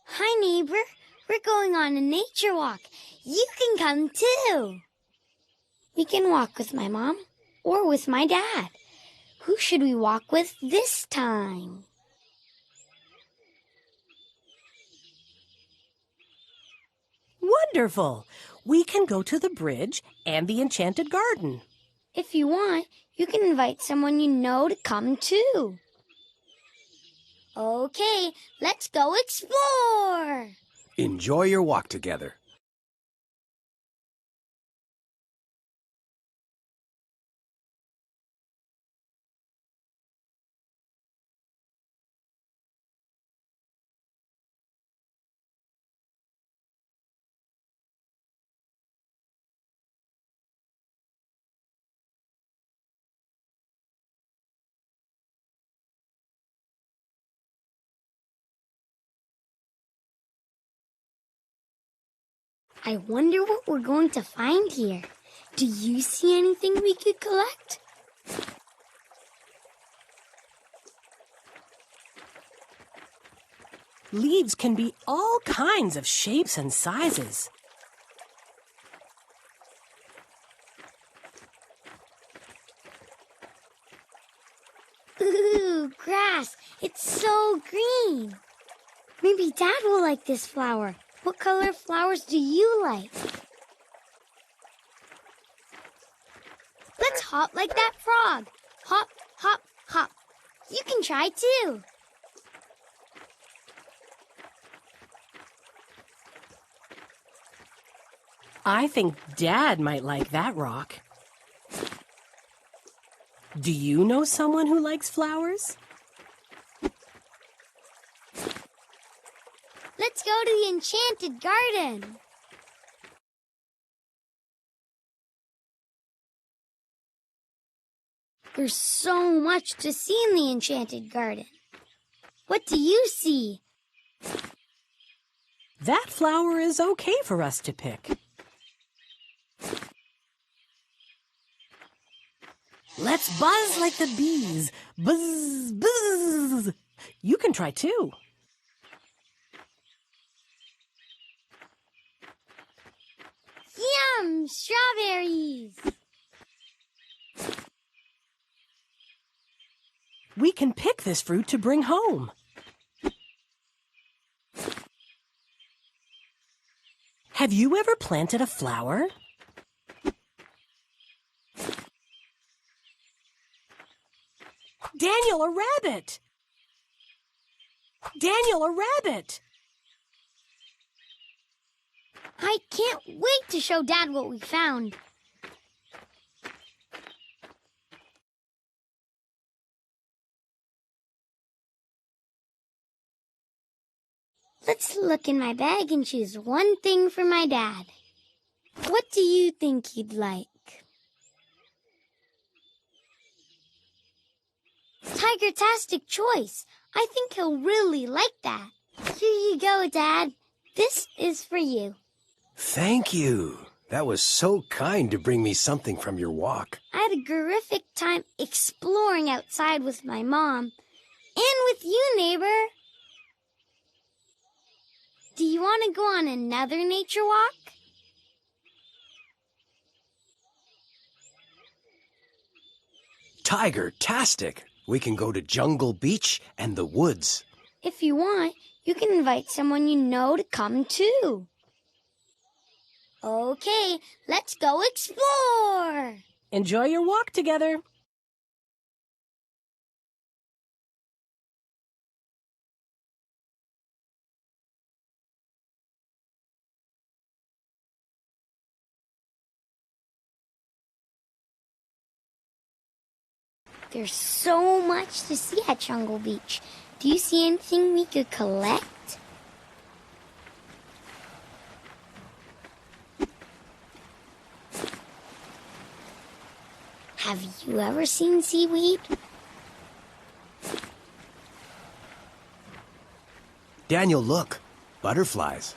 Hi, neighbor. We're going on a nature walk. You can come too. We can walk with my mom or with my dad. Who should we walk with this time? Wonderful! We can go to the bridge and the enchanted garden. If you want, you can invite someone you know to come too. Okay, let's go explore! Enjoy your walk together. I wonder what we're going to find here. Do you see anything we could collect? Leaves can be all kinds of shapes and sizes. Ooh, grass. It's so green. Maybe Dad will like this flower. What color flowers do you like? Let's hop like that frog. Hop, hop, hop. You can try too. I think Dad might like that rock. Do you know someone who likes flowers? Let's go to the enchanted garden. There's so much to see in the enchanted garden. What do you see? That flower is okay for us to pick. Let's buzz like the bees. Buzz, buzz. You can try too. Yum! Strawberries! We can pick this fruit to bring home. Have you ever planted a flower? Daniel, a rabbit! Daniel, a rabbit! I can't wait to show Dad what we found. Let's look in my bag and choose one thing for my dad. What do you think he'd like? Tiger-tastic choice. I think he'll really like that. Here you go, Dad. This is for you. Thank you. That was so kind to bring me something from your walk. I had a terrific time exploring outside with my mom and with you, neighbor. Do you want to go on another nature walk? Tiger-tastic. We can go to Jungle Beach and the woods. If you want, you can invite someone you know to come too. Okay, let's go explore. Enjoy your walk together. There's so much to see at Jungle Beach. Do you see anything we could collect? Have you ever seen seaweed? Daniel, look. Butterflies.